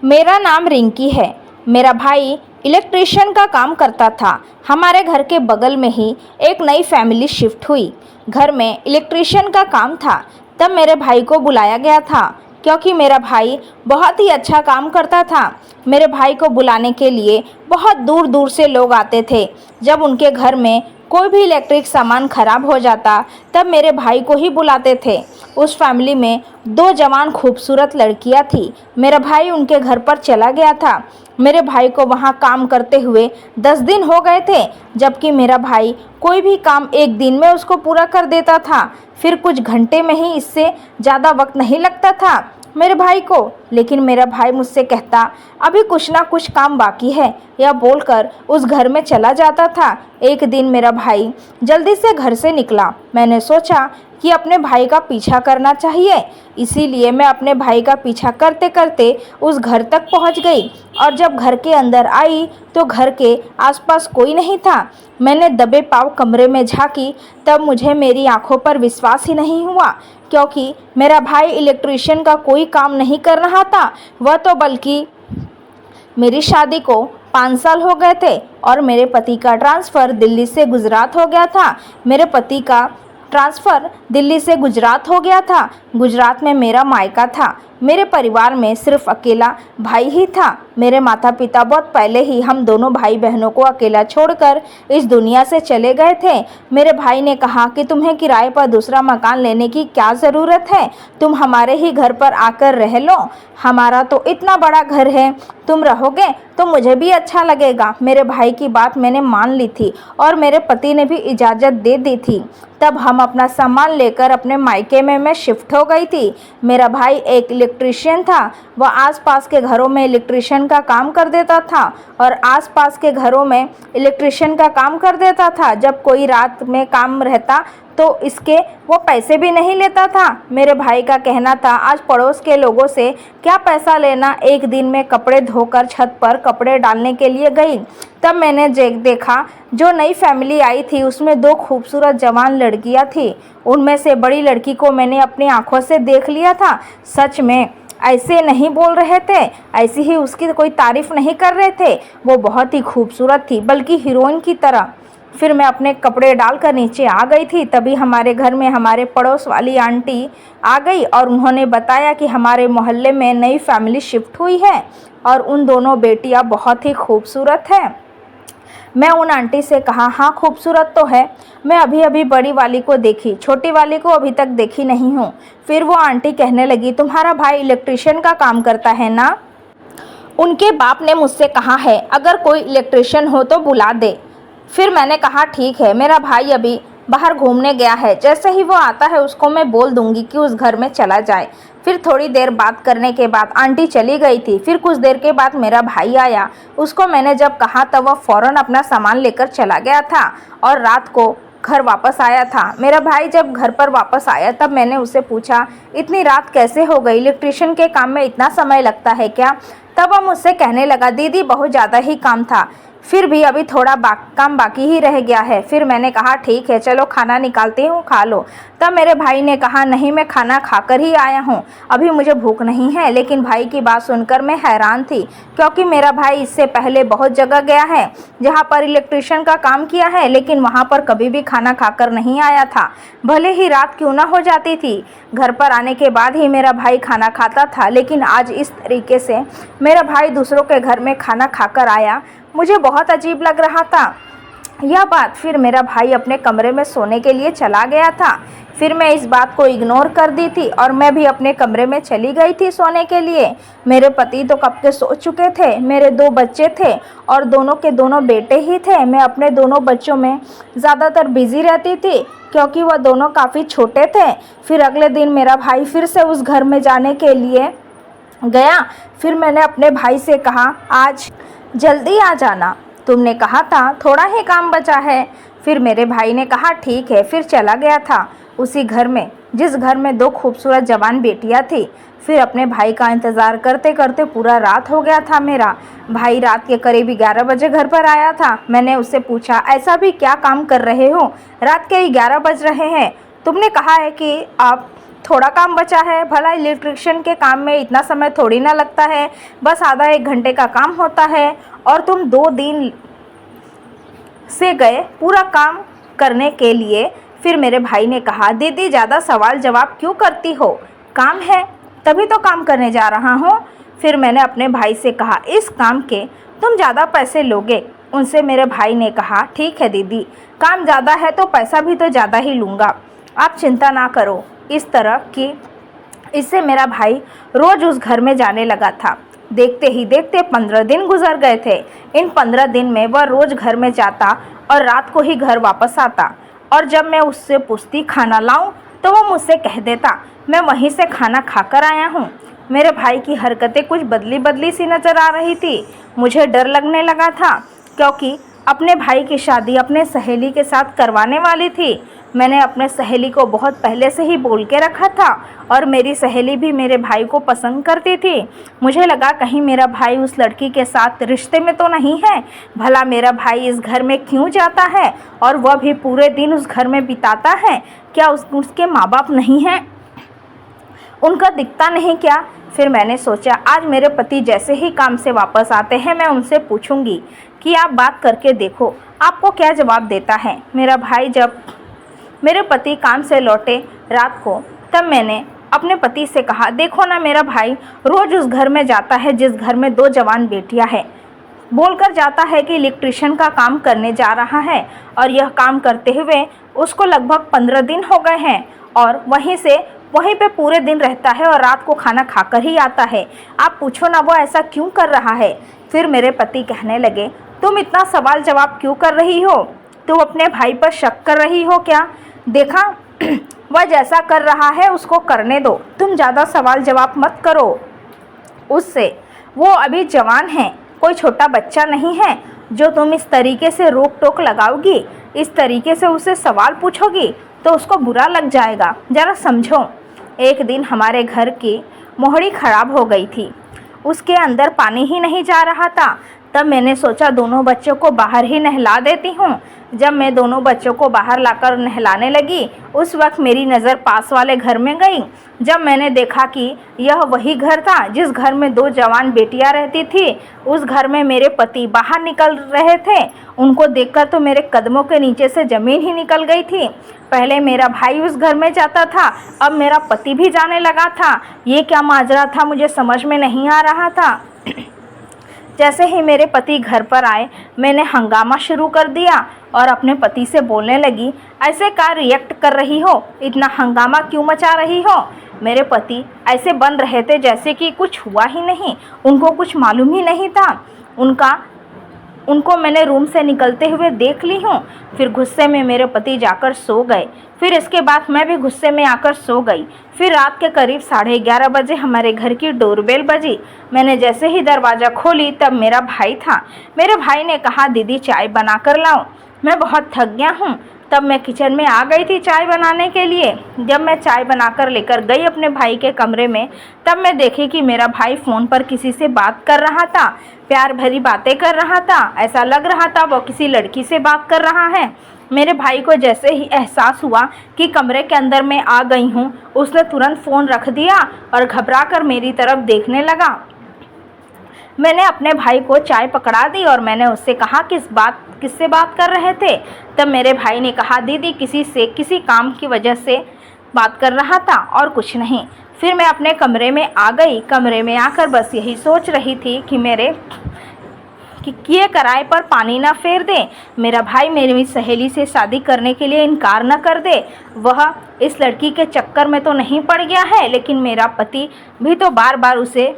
मेरा नाम रिंकी है। मेरा भाई इलेक्ट्रिशियन का काम करता था। हमारे घर के बगल में ही एक नई फैमिली शिफ्ट हुई। घर में इलेक्ट्रिशियन का काम था। तब मेरे भाई को बुलाया गया था क्योंकि मेरा भाई बहुत ही अच्छा काम करता था। मेरे भाई को बुलाने के लिए बहुत दूर दूर से लोग आते थे। जब उनके घर में कोई भी इलेक्ट्रिक सामान खराब हो जाता तब मेरे भाई को ही बुलाते थे। उस फैमिली में दो जवान खूबसूरत लड़कियां थी। मेरा भाई उनके घर पर चला गया था। मेरे भाई को वहां काम करते हुए 10 दिन हो गए थे, जबकि मेरा भाई कोई भी काम एक दिन में उसको पूरा कर देता था। फिर कुछ घंटे में ही, इससे ज़्यादा वक्त नहीं लगता था मेरे भाई को। लेकिन मेरा भाई मुझसे कहता अभी कुछ ना कुछ काम बाकी है, यह बोलकर उस घर में चला जाता था। एक दिन मेरा भाई जल्दी से घर से निकला। मैंने सोचा कि अपने भाई का पीछा करना चाहिए, इसीलिए मैं अपने भाई का पीछा करते करते उस घर तक पहुंच गई। और जब घर के अंदर आई तो घर के आसपास कोई नहीं था। मैंने दबे पाँव कमरे में झांकी, तब मुझे मेरी आंखों पर विश्वास ही नहीं हुआ, क्योंकि मेरा भाई इलेक्ट्रिशियन का कोई काम नहीं कर रहा था। वह तो बल्कि मेरी शादी को 5 साल हो गए थे और मेरे पति का ट्रांसफ़र दिल्ली से गुजरात हो गया था। मेरे पति का ट्रांसफ़र दिल्ली से गुजरात हो गया था। गुजरात में मेरा मायका था। मेरे परिवार में सिर्फ अकेला भाई ही था। मेरे माता पिता बहुत पहले ही हम दोनों भाई बहनों को अकेला छोड़कर इस दुनिया से चले गए थे। मेरे भाई ने कहा कि तुम्हें किराए पर दूसरा मकान लेने की क्या ज़रूरत है, तुम हमारे ही घर पर आकर रह लो। हमारा तो इतना बड़ा घर है, तुम रहोगे तो मुझे भी अच्छा लगेगा। मेरे भाई की बात मैंने मान ली थी और मेरे पति ने भी इजाज़त दे दी थी। तब हम अपना सामान लेकर अपने मायके में मैं शिफ्ट हो गई थी। मेरा भाई एक इलेक्ट्रिशियन था। वह आसपास के घरों में इलेक्ट्रिशियन का काम कर देता था और आसपास के घरों में इलेक्ट्रिशियन का काम कर देता था। जब कोई रात में काम रहता तो इसके वो पैसे भी नहीं लेता था। मेरे भाई का कहना था आज पड़ोस के लोगों से क्या पैसा लेना। एक दिन में कपड़े धोकर छत पर कपड़े डालने के लिए गई, तब मैंने देखा जो नई फैमिली आई थी उसमें 2 खूबसूरत जवान लड़कियां थी। उनमें से बड़ी लड़की को मैंने अपनी आंखों से देख लिया था। सच में ऐसे नहीं बोल रहे थे, ऐसी ही उसकी कोई तारीफ नहीं कर रहे थे। वो बहुत ही खूबसूरत थी, बल्कि हीरोइन की तरह। फिर मैं अपने कपड़े डालकर नीचे आ गई थी, तभी हमारे घर में हमारे पड़ोस वाली आंटी आ गई और उन्होंने बताया कि हमारे मोहल्ले में नई फैमिली शिफ्ट हुई है और उन दोनों बेटियां बहुत ही खूबसूरत हैं। मैं उन आंटी से कहा हाँ खूबसूरत तो है, मैं अभी अभी बड़ी वाली को देखी, छोटी वाली को अभी तक देखी नहीं हूँ। फिर वो आंटी कहने लगी तुम्हारा भाई इलेक्ट्रिशियन का काम करता है ना, उनके बाप ने मुझसे कहा है अगर कोई इलेक्ट्रिशियन हो तो बुला दे। फिर मैंने कहा ठीक है, मेरा भाई अभी बाहर घूमने गया है, जैसे ही वो आता है उसको मैं बोल दूंगी कि उस घर में चला जाए। फिर थोड़ी देर बात करने के बाद आंटी चली गई थी। फिर कुछ देर के बाद मेरा भाई आया। उसको मैंने जब कहा तब वह फ़ौरन अपना सामान लेकर चला गया था और रात को घर वापस आया था। मेरा भाई जब घर पर वापस आया तब मैंने उससे पूछा इतनी रात कैसे हो गई, इलेक्ट्रिशियन के काम में इतना समय लगता है क्या? तब वह मुझसे कहने लगा दीदी बहुत ज़्यादा ही काम था, फिर भी अभी थोड़ा काम बाकी ही रह गया है। फिर मैंने कहा ठीक है चलो खाना निकालती हूँ, खा लो। तब मेरे भाई ने कहा नहीं मैं खाना खाकर ही आया हूँ, अभी मुझे भूख नहीं है। लेकिन भाई की बात सुनकर मैं हैरान थी, क्योंकि मेरा भाई इससे पहले बहुत जगह गया है जहाँ पर इलेक्ट्रिशियन का काम किया है, लेकिन वहाँ पर कभी भी खाना खाकर नहीं आया था, भले ही रात क्यों ना हो जाती थी। घर पर आने के बाद ही मेरा भाई खाना खाता था, लेकिन आज इस तरीके से मेरा भाई दूसरों के घर में खाना खाकर आया, मुझे बहुत अजीब लग रहा था यह बात। फिर मेरा भाई अपने कमरे में सोने के लिए चला गया था। फिर मैं इस बात को इग्नोर कर दी थी और मैं भी अपने कमरे में चली गई थी सोने के लिए। मेरे पति तो कब के सो चुके थे। मेरे 2 बच्चे थे और दोनों के दोनों बेटे ही थे। मैं अपने दोनों बच्चों में ज़्यादातर बिजी रहती थी क्योंकि वह दोनों काफ़ी छोटे थे। फिर अगले दिन मेरा भाई फिर से उस घर में जाने के लिए गया। फिर मैंने अपने भाई से कहा आज जल्दी आ जाना, तुमने कहा था थोड़ा ही काम बचा है। फिर मेरे भाई ने कहा ठीक है, फिर चला गया था उसी घर में जिस घर में 2 खूबसूरत जवान बेटियां थी। फिर अपने भाई का इंतज़ार करते करते पूरा रात हो गया था। मेरा भाई रात के करीब 11 बजे घर पर आया था। मैंने उससे पूछा ऐसा भी क्या काम कर रहे हो, रात के 11 बज रहे हैं, तुमने कहा है कि आप थोड़ा काम बचा है, भला इलेक्ट्रिशियन के काम में इतना समय थोड़ी ना लगता है, बस आधा एक घंटे का काम होता है और तुम 2 दिन से गए पूरा काम करने के लिए। फिर मेरे भाई ने कहा, दीदी ज़्यादा सवाल जवाब क्यों करती हो, काम है तभी तो काम करने जा रहा हूँ। फिर मैंने अपने भाई से कहा, इस काम के तुम ज़्यादा पैसे लोगे। उनसे मेरे भाई ने कहा, ठीक है दीदी, काम ज़्यादा है तो पैसा भी तो ज़्यादा ही लूँगा, आप चिंता ना करो। इस तरह की इससे मेरा भाई रोज़ उस घर में जाने लगा था। देखते ही देखते 15 दिन गुजर गए थे। इन 15 दिन में वह रोज़ घर में जाता और रात को ही घर वापस आता, और जब मैं उससे पूछती खाना लाऊं तो वो मुझसे कह देता, मैं वहीं से खाना खाकर आया हूँ। मेरे भाई की हरकतें कुछ बदली बदली सी नज़र आ रही थी। मुझे डर लगने लगा था, क्योंकि अपने भाई की शादी अपने सहेली के साथ करवाने वाली थी। मैंने अपने सहेली को बहुत पहले से ही बोल के रखा था, और मेरी सहेली भी मेरे भाई को पसंद करती थी। मुझे लगा कहीं मेरा भाई उस लड़की के साथ रिश्ते में तो नहीं है। भला मेरा भाई इस घर में क्यों जाता है और वह भी पूरे दिन उस घर में बिताता है? क्या उसके माँ बाप नहीं हैं? उनका दिखता नहीं क्या? फिर मैंने सोचा, आज मेरे पति जैसे ही काम से वापस आते हैं मैं उनसे पूछूंगी कि आप बात करके देखो आपको क्या जवाब देता है। मेरा भाई जब मेरे पति काम से लौटे रात को, तब मैंने अपने पति से कहा, देखो ना, मेरा भाई रोज़ उस घर में जाता है जिस घर में 2 जवान बेटियां हैं। बोलकर जाता है कि इलेक्ट्रिशियन का काम करने जा रहा है, और यह काम करते हुए उसको लगभग 15 दिन हो गए हैं, और वहीं पे पूरे दिन रहता है और रात को खाना खाकर ही आता है। आप पूछो ना वो ऐसा क्यों कर रहा है। फिर मेरे पति कहने लगे, तुम इतना सवाल जवाब क्यों कर रही हो? तुम अपने भाई पर शक कर रही हो क्या? देखा, वह जैसा कर रहा है उसको करने दो, तुम ज़्यादा सवाल जवाब मत करो उससे। वो अभी जवान है, कोई छोटा बच्चा नहीं है जो तुम इस तरीके से रोक टोक लगाओगी, इस तरीके से उसे सवाल पूछोगी तो उसको बुरा लग जाएगा। ज़रा समझो। एक दिन हमारे घर की मोहड़ी ख़राब हो गई थी, उसके अंदर पानी ही नहीं जा रहा था। तब मैंने सोचा दोनों बच्चों को बाहर ही नहला देती हूँ। जब मैं दोनों बच्चों को बाहर लाकर नहलाने लगी, उस वक्त मेरी नज़र पास वाले घर में गई। जब मैंने देखा कि यह वही घर था जिस घर में 2 जवान बेटियां रहती थी, उस घर में मेरे पति बाहर निकल रहे थे। उनको देखकर तो मेरे कदमों के नीचे से ज़मीन ही निकल गई थी। पहले मेरा भाई उस घर में जाता था, अब मेरा पति भी जाने लगा था। ये क्या माजरा था, मुझे समझ में नहीं आ रहा था। जैसे ही मेरे पति घर पर आए, मैंने हंगामा शुरू कर दिया और अपने पति से बोलने लगी, ऐसे क्या रिएक्ट कर रही हो, इतना हंगामा क्यों मचा रही हो? मेरे पति ऐसे बन रहे थे जैसे कि कुछ हुआ ही नहीं, उनको कुछ मालूम ही नहीं था। उनको मैंने रूम से निकलते हुए देख ली हूँ। फिर गुस्से में मेरे पति जाकर सो गए। फिर इसके बाद मैं भी गुस्से में आकर सो गई। फिर रात के करीब 11:30 बजे हमारे घर की डोरबेल बजी। मैंने जैसे ही दरवाज़ा खोली तब मेरा भाई था। मेरे भाई ने कहा, दीदी चाय बना कर लाऊं? मैं बहुत थक गया हूँ। तब मैं किचन में आ गई थी चाय बनाने के लिए। जब मैं चाय बनाकर लेकर गई अपने भाई के कमरे में, तब मैं देखी कि मेरा भाई फ़ोन पर किसी से बात कर रहा था, प्यार भरी बातें कर रहा था। ऐसा लग रहा था वो किसी लड़की से बात कर रहा है। मेरे भाई को जैसे ही एहसास हुआ कि कमरे के अंदर मैं आ गई हूँ, उसने तुरंत फ़ोन रख दिया और घबराकर मेरी तरफ देखने लगा। मैंने अपने भाई को चाय पकड़ा दी और मैंने उससे कहा, किससे बात कर रहे थे? तब मेरे भाई ने कहा, दीदी किसी काम की वजह से बात कर रहा था और कुछ नहीं। फिर मैं अपने कमरे में आ गई। कमरे में आकर बस यही सोच रही थी कि किए कराए पर पानी ना फेर दे, मेरा भाई मेरी सहेली से शादी करने के लिए इनकार न कर दे। वह इस लड़की के चक्कर में तो नहीं पड़ गया है, लेकिन मेरा पति भी तो बार बार उसे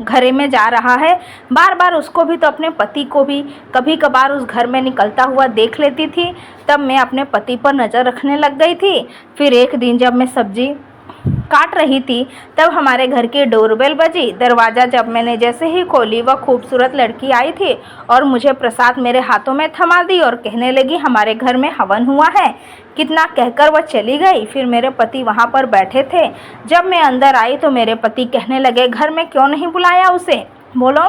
घरे में जा रहा है, बार बार उसको भी तो अपने पति को भी कभी कभार उस घर में निकलता हुआ देख लेती थी। तब मैं अपने पति पर नज़र रखने लग गई थी। फिर एक दिन जब मैं सब्जी काट रही थी, तब हमारे घर की डोरबेल बजी। दरवाज़ा जब मैंने जैसे ही खोली, वह खूबसूरत लड़की आई थी और मुझे प्रसाद मेरे हाथों में थमा दी और कहने लगी, हमारे घर में हवन हुआ है। कितना कहकर वह चली गई। फिर मेरे पति वहाँ पर बैठे थे। जब मैं अंदर आई तो मेरे पति कहने लगे, घर में क्यों नहीं बुलाया उसे? बोलो,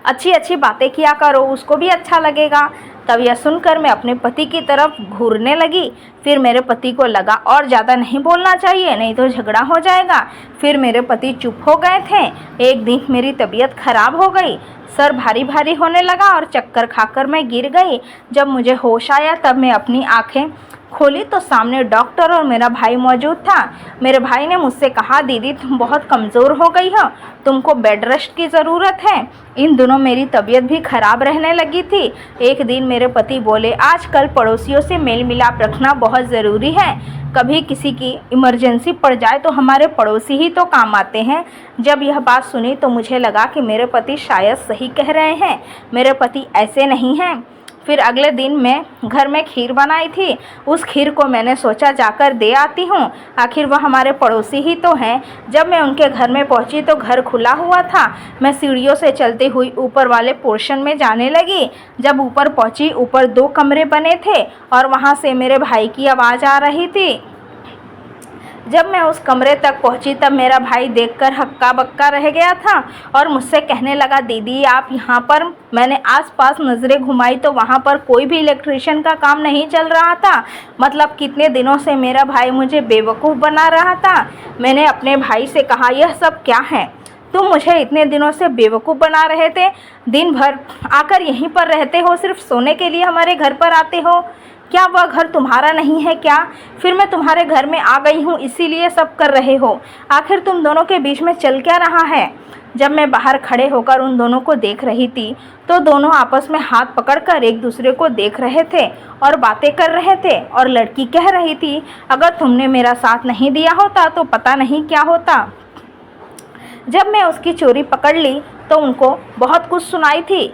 अच्छी अच्छी बातें किया करो, उसको भी अच्छा लगेगा। तब यह सुनकर मैं अपने पति की तरफ घूरने लगी। फिर मेरे पति को लगा और ज़्यादा नहीं बोलना चाहिए, नहीं तो झगड़ा हो जाएगा। फिर मेरे पति चुप हो गए थे। एक दिन मेरी तबीयत खराब हो गई, सर भारी भारी होने लगा और चक्कर खाकर मैं गिर गई। जब मुझे होश आया तब मैं अपनी आंखें खोली तो सामने डॉक्टर और मेरा भाई मौजूद था। मेरे भाई ने मुझसे कहा, दीदी तुम बहुत कमज़ोर हो गई हो, तुमको बेड रेस्ट की ज़रूरत है। इन दिनों मेरी तबीयत भी ख़राब रहने लगी थी। एक दिन मेरे पति बोले, आजकल पड़ोसियों से मेल मिलाप रखना बहुत ज़रूरी है, कभी किसी की इमरजेंसी पड़ जाए तो हमारे पड़ोसी ही तो काम आते हैं। जब यह बात सुनी तो मुझे लगा कि मेरे पति शायद सही कह रहे हैं, मेरे पति ऐसे नहीं हैं। फिर अगले दिन मैं घर में खीर बनाई थी, उस खीर को मैंने सोचा जाकर दे आती हूँ, आखिर वह हमारे पड़ोसी ही तो हैं। जब मैं उनके घर में पहुँची तो घर खुला हुआ था। मैं सीढ़ियों से चलती हुई ऊपर वाले पोर्शन में जाने लगी। जब ऊपर पहुँची, ऊपर 2 कमरे बने थे और वहाँ से मेरे भाई की आवाज़ आ रही थी। जब मैं उस कमरे तक पहुंची तब मेरा भाई देखकर हक्का बक्का रह गया था और मुझसे कहने लगा, दीदी आप यहाँ पर। मैंने आसपास नज़रें घुमाई तो वहाँ पर कोई भी इलेक्ट्रिशियन का काम नहीं चल रहा था। मतलब कितने दिनों से मेरा भाई मुझे बेवकूफ़ बना रहा था। मैंने अपने भाई से कहा, यह सब क्या है? तुम मुझे इतने दिनों से बेवकूफ़ बना रहे थे, दिन भर आकर यहीं पर रहते हो, सिर्फ सोने के लिए हमारे घर पर आते हो। क्या वह घर तुम्हारा नहीं है क्या? फिर मैं तुम्हारे घर में आ गई हूँ इसीलिए सब कर रहे हो। आखिर तुम दोनों के बीच में चल क्या रहा है? जब मैं बाहर खड़े होकर उन दोनों को देख रही थी तो दोनों आपस में हाथ पकड़कर एक दूसरे को देख रहे थे और बातें कर रहे थे। और लड़की कह रही थी, अगर तुमने मेरा साथ नहीं दिया होता तो पता नहीं क्या होता। जब मैं उसकी चोरी पकड़ ली तो उनको बहुत कुछ सुनाई थी।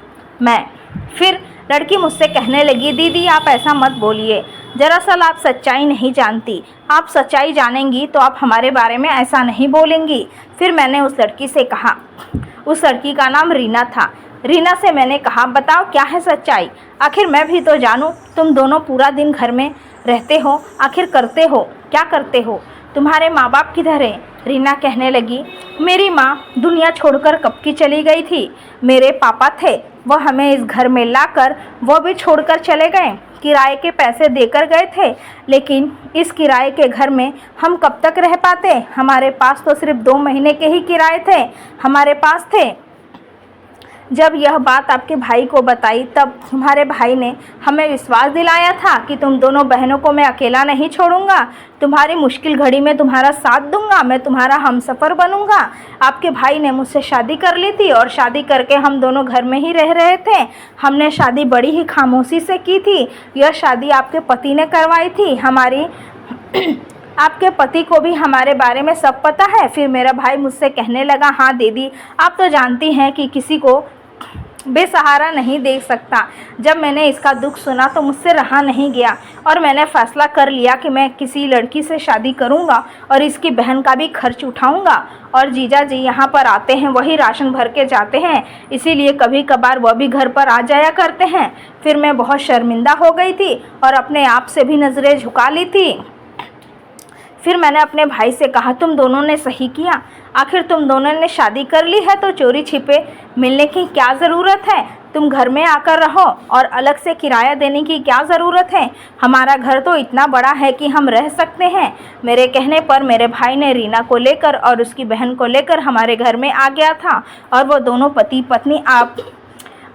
फिर लड़की मुझसे कहने लगी, दीदी आप ऐसा मत बोलिए, दरअसल आप सच्चाई नहीं जानती, आप सच्चाई जानेंगी तो आप हमारे बारे में ऐसा नहीं बोलेंगी। फिर मैंने उस लड़की से कहा, उस लड़की का नाम रीना था। रीना से मैंने कहा, बताओ क्या है सच्चाई, आखिर मैं भी तो जानूं। तुम दोनों पूरा दिन घर में रहते हो, आखिर करते हो क्या? करते हो? तुम्हारे माँ बाप किधर हैं? रीना कहने लगी, मेरी माँ दुनिया छोड़कर कब की चली गई थी। मेरे पापा थे, वह हमें इस घर में लाकर वो भी छोड़कर चले गए। किराए के पैसे देकर गए थे, लेकिन इस किराए के घर में हम कब तक रह पाते? हमारे पास तो सिर्फ 2 महीने के ही किराए थे हमारे पास थे। जब यह बात आपके भाई को बताई तब तुम्हारे भाई ने हमें विश्वास दिलाया था कि तुम दोनों बहनों को मैं अकेला नहीं छोड़ूंगा, तुम्हारी मुश्किल घड़ी में तुम्हारा साथ दूंगा, मैं तुम्हारा हमसफ़र बनूंगा। आपके भाई ने मुझसे शादी कर ली थी और शादी करके हम दोनों घर में ही रह रहे थे। हमने शादी बड़ी ही खामोशी से की थी। यह शादी आपके पति ने करवाई थी। आपके पति को भी हमारे बारे में सब पता है। फिर मेरा भाई मुझसे कहने लगा, हाँ दीदी आप तो जानती हैं कि किसी को बेसहारा नहीं देख सकता। जब मैंने इसका दुख सुना तो मुझसे रहा नहीं गया और मैंने फ़ैसला कर लिया कि मैं किसी लड़की से शादी करूंगा और इसकी बहन का भी खर्च उठाऊंगा। और जीजा जी यहाँ पर आते हैं, वही राशन भर के जाते हैं, इसीलिए कभी कभार वह भी घर पर आ जाया करते हैं। फिर मैं बहुत शर्मिंदा हो गई थी और अपने आप से भी नज़रें झुका ली थी। फिर मैंने अपने भाई से कहा, तुम दोनों ने सही किया, आखिर तुम दोनों ने शादी कर ली है तो चोरी छिपे मिलने की क्या ज़रूरत है? तुम घर में आकर रहो और अलग से किराया देने की क्या ज़रूरत है? हमारा घर तो इतना बड़ा है कि हम रह सकते हैं। मेरे कहने पर मेरे भाई ने रीना को लेकर और उसकी बहन को लेकर हमारे घर में आ गया था और वो दोनों पति पत्नी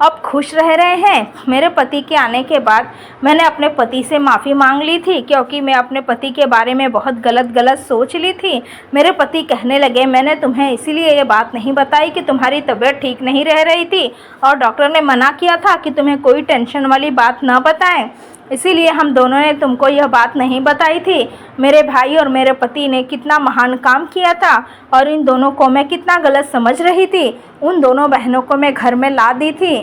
अब खुश रह रहे हैं। मेरे पति के आने के बाद मैंने अपने पति से माफ़ी मांग ली थी, क्योंकि मैं अपने पति के बारे में बहुत गलत सोच ली थी। मेरे पति कहने लगे, मैंने तुम्हें इसीलिए ये बात नहीं बताई कि तुम्हारी तबीयत ठीक नहीं रह रही थी और डॉक्टर ने मना किया था कि तुम्हें कोई टेंशन वाली बात न बताएं, इसीलिए हम दोनों ने तुमको यह बात नहीं बताई थी। मेरे भाई और मेरे पति ने कितना महान काम किया था और इन दोनों को मैं कितना गलत समझ रही थी। उन दोनों बहनों को मैं घर में ला दी थी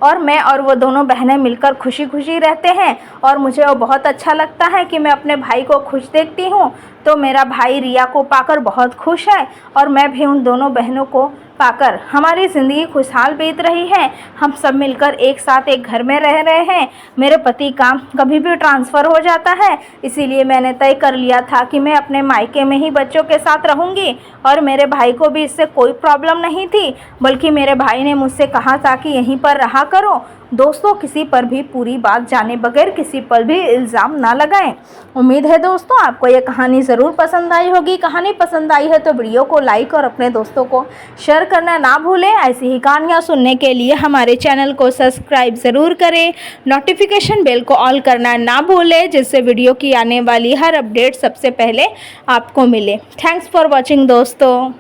और मैं और वो दोनों बहनें मिलकर खुशी खुशी रहते हैं और मुझे वो बहुत अच्छा लगता है कि मैं अपने भाई को खुश देखती हूँ। तो मेरा भाई रिया को पाकर बहुत खुश है और मैं भी उन दोनों बहनों को पाकर हमारी ज़िंदगी खुशहाल बीत रही है। हम सब मिलकर एक साथ एक घर में रह रहे हैं। मेरे पति का कभी भी ट्रांसफ़र हो जाता है, इसीलिए मैंने तय कर लिया था कि मैं अपने मायके में ही बच्चों के साथ रहूँगी और मेरे भाई को भी इससे कोई प्रॉब्लम नहीं थी, बल्कि मेरे भाई ने मुझसे कहा था कि यहीं पर रहा करो दोस्तों किसी पर भी पूरी बात जाने बगैर किसी पर भी इल्ज़ाम ना लगाएं। उम्मीद है दोस्तों आपको ये कहानी ज़रूर पसंद आई होगी। कहानी पसंद आई है तो वीडियो को लाइक और अपने दोस्तों को शेयर करना ना भूलें। ऐसी ही कहानियाँ सुनने के लिए हमारे चैनल को सब्सक्राइब ज़रूर करें। नोटिफिकेशन बेल को ऑल करना ना भूलें, जिससे वीडियो की आने वाली हर अपडेट सबसे पहले आपको मिले। थैंक्स फॉर वॉचिंग दोस्तों।